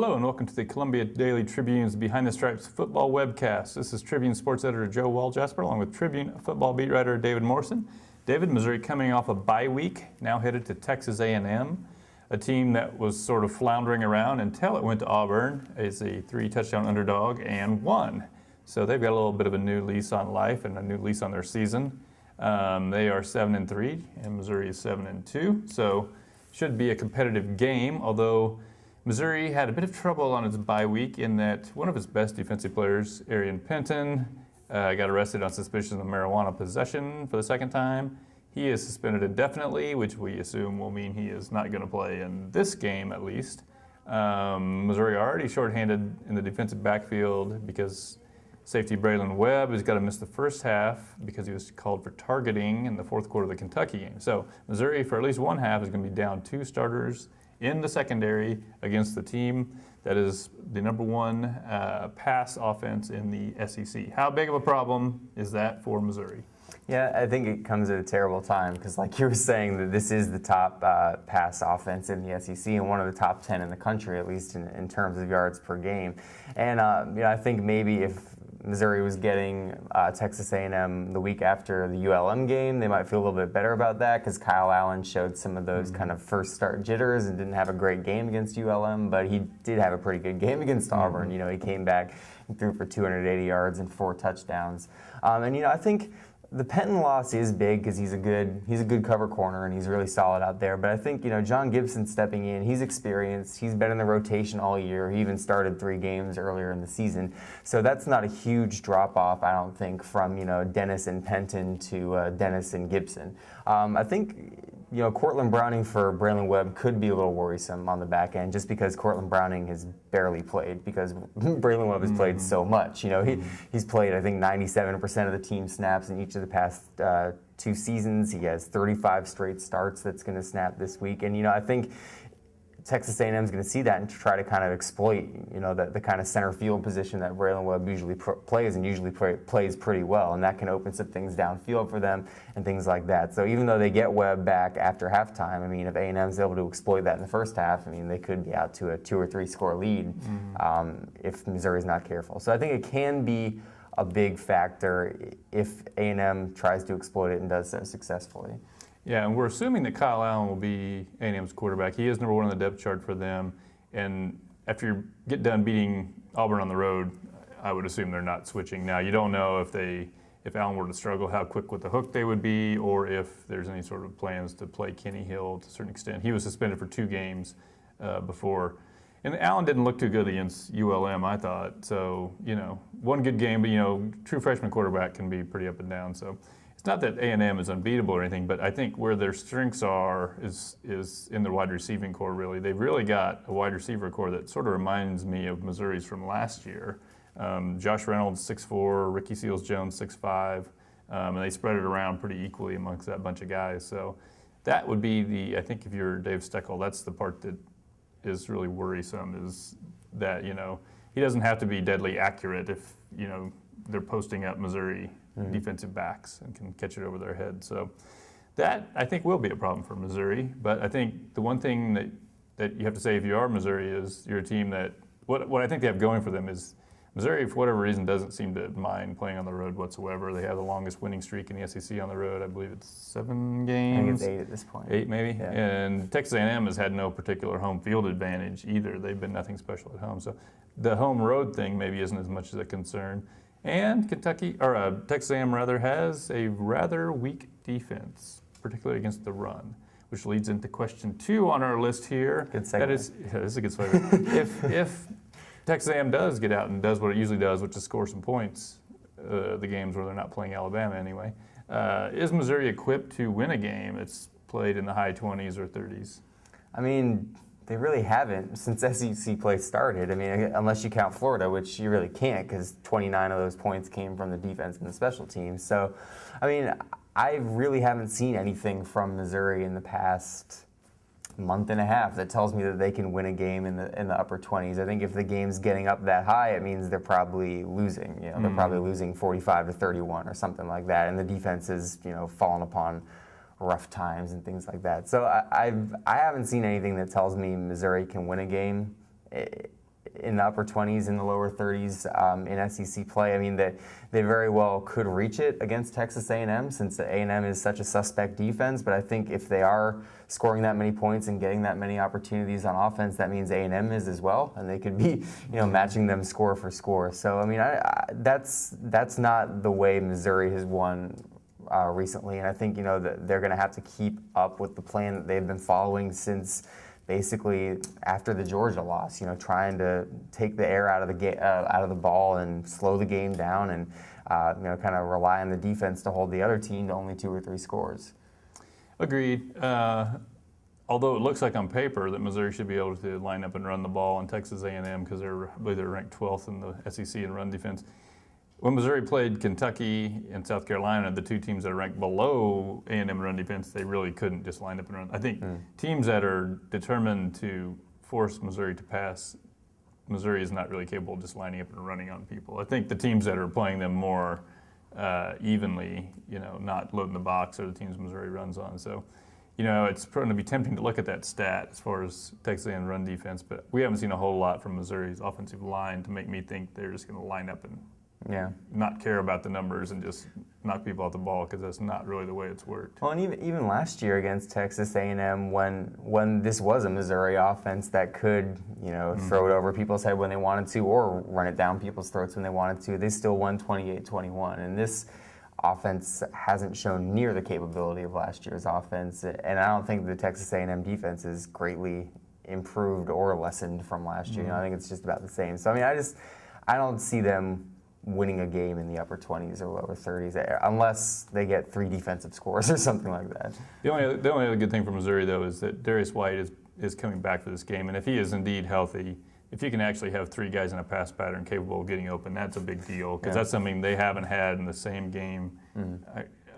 Hello and welcome to the Columbia Daily Tribune's Behind the Stripes football webcast. This is Tribune sports editor Joe Walljasper along with Tribune football beat writer David Morrison. David, Missouri coming off a bye week, now headed to Texas A&M, a team that was sort of floundering around until it went to Auburn as a 3-touchdown underdog and won. So they've got a little bit of a new lease on life and a new lease on their season. They are 7-3 and Missouri is 7-2, so should be a competitive game, although Missouri had a bit of trouble on its bye week in that one of its best defensive players, Arian Penton, got arrested on suspicion of marijuana possession for the second time. He is suspended indefinitely, which we assume will mean he is not going to play in this game at least. Missouri already shorthanded in the defensive backfield because safety Braylon Webb has got to miss the first half because he was called for targeting in the fourth quarter of the Kentucky game. So Missouri, for at least one half, is going to be down 2 starters in the secondary against the team that is the number one pass offense in the SEC. How big of a problem is that for Missouri? Yeah, I think it comes at a terrible time because, like you were saying, that this is the top pass offense in the SEC and one of the top 10 in the country, at least in terms of yards per game. And I think maybe if Missouri was getting Texas A&M the week after the ULM game, they might feel a little bit better about that because Kyle Allen showed some of those kind of first start jitters and didn't have a great game against ULM, but he did have a pretty good game against Auburn. He came back and threw for 280 yards and 4 touchdowns. I think the Penton loss is big because he's a good cover corner and he's really solid out there. But I think John Gibson stepping in, he's experienced. He's been in the rotation all year. He even started 3 games earlier in the season. So that's not a huge drop off, I don't think, from Dennis and Penton to Dennis and Gibson. I think Cortland Browning for Braylon Webb could be a little worrisome on the back end just because Cortland Browning has barely played because Braylon Webb has played so much. He's played, I think, 97% of the team snaps in each of the past 2 seasons. He has 35 straight starts that's going to snap this week. And, I think Texas A&M is going to see that and try to kind of exploit, the kind of center field position that Braylon Webb usually plays and usually plays pretty well, and that can open some things downfield for them and things like that. So even though they get Webb back after halftime, if A&M is able to exploit that in the first half, they could be out to a 2 or 3 score lead if Missouri's not careful. So I think it can be a big factor if A&M tries to exploit it and does so successfully. Yeah, and we're assuming that Kyle Allen will be A&M's quarterback. He is number 1 on the depth chart for them. And after you get done beating Auburn on the road, I would assume they're not switching. Now, you don't know if Allen were to struggle, how quick with the hook they would be, or if there's any sort of plans to play Kenny Hill to a certain extent. He was suspended for 2 games before. And Allen didn't look too good against ULM, I thought. So, one good game, but, true freshman quarterback can be pretty up and down. So it's not that A&M is unbeatable or anything, but I think where their strengths are is in the wide receiving core, really. They've really got a wide receiver core that sort of reminds me of Missouri's from last year. Josh Reynolds, 6'4", Ricky Seals-Jones, 6'5", and they spread it around pretty equally amongst that bunch of guys. So that would be I think if you're Dave Steckel, that's the part that is really worrisome, is that, he doesn't have to be deadly accurate if, they're posting up Missouri defensive backs and can catch it over their head. So that, I think, will be a problem for Missouri. But I think the one thing that you have to say if you are Missouri is you're a team that, what I think they have going for them is Missouri, for whatever reason, doesn't seem to mind playing on the road whatsoever. They have the longest winning streak in the SEC on the road. I believe it's 7 games. I think it's 8 at this point. 8 maybe. Yeah. And Texas A&M has had no particular home field advantage either. They've been nothing special at home. So the home road thing maybe isn't as much as a concern. And Texas A&M has a rather weak defense, particularly against the run, which leads into question 2 on our list here. Good segue. This is a good segue. if Texas A&M does get out and does what it usually does, which is score some points, the games where they're not playing Alabama anyway, is Missouri equipped to win a game that's played in the high 20s or 30s? They really haven't since SEC play started. Unless you count Florida, which you really can't because 29 of those points came from the defense and the special teams. So, I really haven't seen anything from Missouri in the past month and a half that tells me that they can win a game in the upper 20s. I think if the game's getting up that high, it means they're probably losing. They're probably losing 45-31 or something like that, and the defense is fallen upon rough times and things like that. So I haven't seen anything that tells me Missouri can win a game. in the upper 20s, in the lower 30s in SEC play. I mean, they very well could reach it against Texas A&M, since A&M is such a suspect defense. But I think if they are scoring that many points and getting that many opportunities on offense, that means A&M is as well, and they could be, matching them score for score. So I mean, that's not the way Missouri has won recently, and I think that they're going to have to keep up with the plan that they've been following since basically after the Georgia loss. Trying to take the air out of the ball and slow the game down, and kind of rely on the defense to hold the other team to only 2 or 3 scores. Agreed. Although it looks like on paper that Missouri should be able to line up and run the ball on Texas A&M, because I believe they're ranked 12th in the SEC in run defense. When Missouri played Kentucky and South Carolina, the 2 teams that are ranked below A&M in run defense, they really couldn't just line up and run. I think teams that are determined to force Missouri to pass, Missouri is not really capable of just lining up and running on people. I think the teams that are playing them more evenly, not loading the box, are the teams Missouri runs on. So, it's going to be tempting to look at that stat as far as Texas A&M run defense, but we haven't seen a whole lot from Missouri's offensive line to make me think they're just going to line up and not care about the numbers and just knock people off the ball, because that's not really the way it's worked. Well, and even last year against Texas A&M, when this was a Missouri offense that could, throw it over people's head when they wanted to, or run it down people's throats when they wanted to, they still won 28-21. And this offense hasn't shown near the capability of last year's offense, and I don't think the Texas A&M defense is greatly improved or lessened from last year. I think it's just about the same. So I mean, I don't see them winning a game in the upper 20s or lower 30s unless they get 3 defensive scores or something like that. The only other good thing for Missouri, though, is that Darius White is coming back for this game, and if he is indeed healthy, if you can actually have 3 guys in a pass pattern capable of getting open, that's a big deal, because that's something they haven't had in the same game.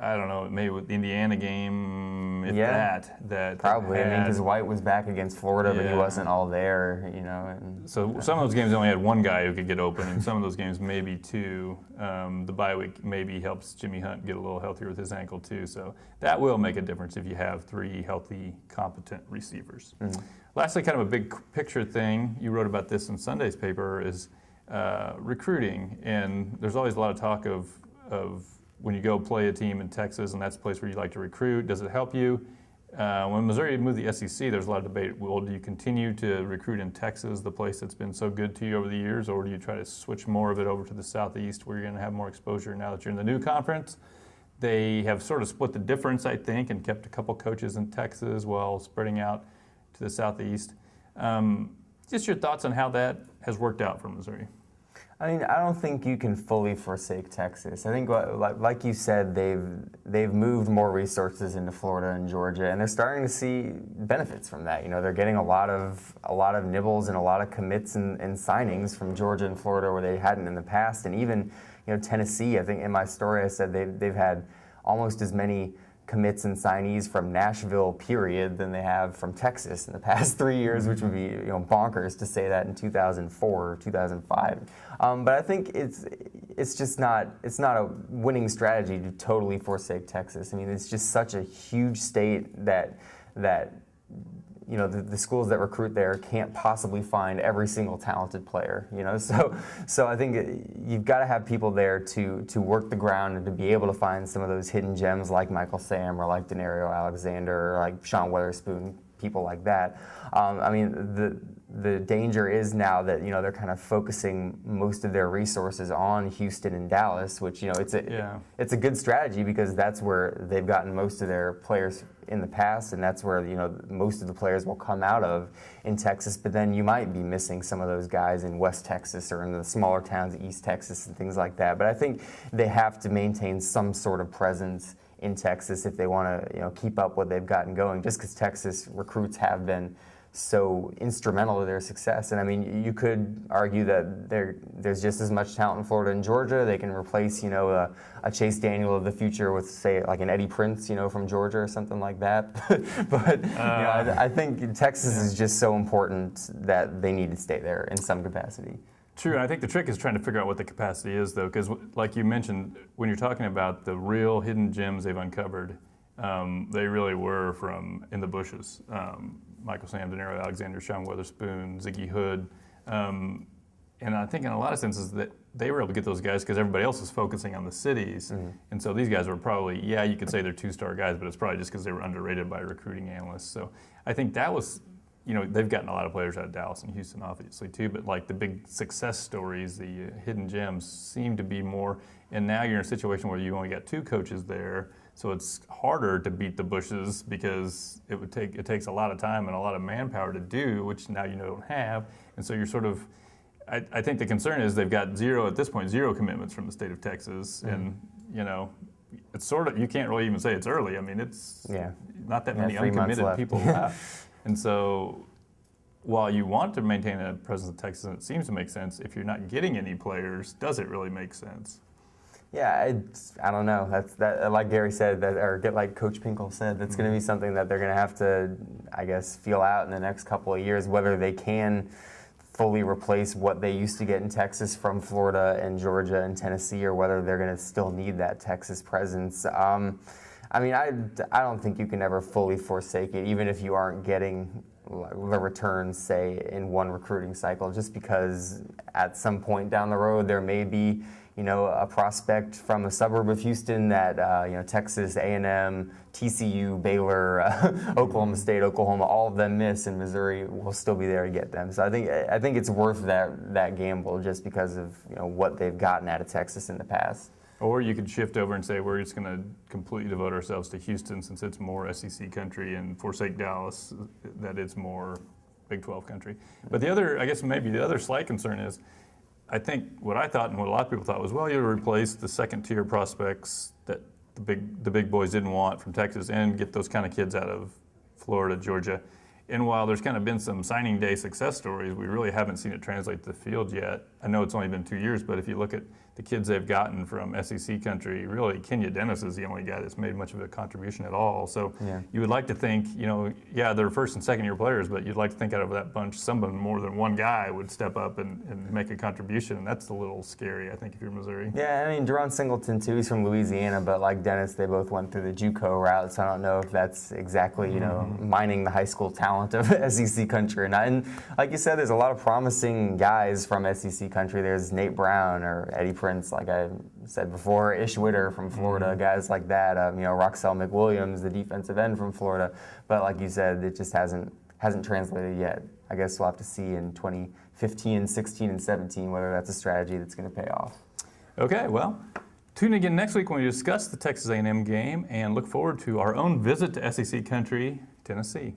I don't know, maybe with the Indiana game, that probably. I mean, because White was back against Florida, but he wasn't all there, And, so some of those games only had 1 guy who could get open, and some of those games maybe 2. The bye week maybe helps Jimmy Hunt get a little healthier with his ankle too. So that will make a difference if you have 3 healthy, competent receivers. Lastly, kind of a big picture thing, you wrote about this in Sunday's paper, is recruiting. And there's always a lot of talk of when you go play a team in Texas, and that's a place where you like to recruit, does it help you? When Missouri moved the SEC, there's a lot of debate. Well, do you continue to recruit in Texas, the place that's been so good to you over the years, or do you try to switch more of it over to the Southeast, where you're going to have more exposure now that you're in the new conference? They have sort of split the difference, I think, and kept a couple coaches in Texas while spreading out to the Southeast. Just your thoughts on how that has worked out for Missouri. I mean, I don't think you can fully forsake Texas. I think, like you said, they've moved more resources into Florida and Georgia, and they're starting to see benefits from that. They're getting a lot of nibbles and a lot of commits and signings from Georgia and Florida where they hadn't in the past, and even Tennessee. I think in my story I said they've had almost as many commits and signees from Nashville, period, than they have from Texas in the past 3 years, which would be bonkers to say that in 2004 or 2005. But I think it's just not a winning strategy to totally forsake Texas. I mean, it's just such a huge state that the schools that recruit there can't possibly find every single talented player, So I think you've got to have people there to work the ground and to be able to find some of those hidden gems like Michael Sam or like Denario Alexander or like Sean Weatherspoon, people like that. I mean, the danger is now that they're kind of focusing most of their resources on Houston and Dallas, which it's a good strategy because that's where they've gotten most of their players in the past, and that's where most of the players will come out of in Texas. But then you might be missing some of those guys in West Texas or in the smaller towns, East Texas, and things like that. But I think they have to maintain some sort of presence in Texas if they want to keep up what they've gotten going. Just because Texas recruits have been so instrumental to their success. And I mean, you could argue that there's just as much talent in Florida and Georgia. They can replace, a Chase Daniel of the future with, say, like an Eddie Prince, from Georgia or something like that. But I think Texas is just so important that they need to stay there in some capacity. True, and I think the trick is trying to figure out what the capacity is, though, because like you mentioned, when you're talking about the real hidden gems they've uncovered, they really were from in the bushes. Michael Sam, Denario Alexander, Sean Weatherspoon, Ziggy Hood. And I think in a lot of senses that they were able to get those guys because everybody else was focusing on the cities. And so these guys were probably, yeah, you could say they're two-star guys, but it's probably just because they were underrated by recruiting analysts. So I think that was, they've gotten a lot of players out of Dallas and Houston, obviously, too. But like the big success stories, the hidden gems seem to be more. And now you're in a situation where you only got 2 coaches there. So it's harder to beat the Bushes because it takes a lot of time and a lot of manpower to do, which now you don't have. And so you're sort of, I think the concern is they've got at this point, zero commitments from the state of Texas. And, it's sort of, you can't really even say it's early. I mean, it's not that many uncommitted people left. And so while you want to maintain a presence in Texas, and it seems to make sense, if you're not getting any players, does it really make sense? Yeah, I don't know. That's like Gary said, or like Coach Pinkel said, that's going to be something that they're going to have to, I guess, feel out in the next couple of years, whether they can fully replace what they used to get in Texas from Florida and Georgia and Tennessee, or whether they're going to still need that Texas presence. I mean, I don't think you can ever fully forsake it, even if you aren't getting the returns, say, in one recruiting cycle, just because at some point down the road there may be a prospect from a suburb of Houston that, Texas A&M, TCU, Baylor, Oklahoma State, Oklahoma, all of them miss, and Missouri will still be there to get them. So I think it's worth that gamble just because of what they've gotten out of Texas in the past. Or you could shift over and say we're just going to completely devote ourselves to Houston since it's more SEC country, and forsake Dallas that it's more Big 12 country. But maybe the other slight concern is, I think what I thought and what a lot of people thought was, well, you replace the second-tier prospects that the big boys didn't want from Texas and get those kind of kids out of Florida, Georgia. And while there's kind of been some signing day success stories, we really haven't seen it translate to the field yet. I know it's only been 2 years, but if you look at the kids they've gotten from SEC country, really Kenya Dennis is the only guy that's made much of a contribution at all. So you would like to think, they're first and second year players, but you'd like to think out of that bunch, someone more than one guy would step up and make a contribution. And that's a little scary, I think, if you're Missouri. Yeah, I mean, Deron Singleton, too, he's from Louisiana, but like Dennis, they both went through the JUCO route, so I don't know if that's exactly, mining the high school talent of SEC country or not. And like you said, there's a lot of promising guys from SEC country. There's Nate Brown or Eddie Prince, like I said before, Ish Witter from Florida, guys like that. Roxell McWilliams, the defensive end from Florida. But like you said, it just hasn't translated yet. I guess we'll have to see in 2015, 16, and 17 whether that's a strategy that's going to pay off. Okay, well, tune in again next week when we discuss the Texas A&M game, and look forward to our own visit to SEC country, Tennessee.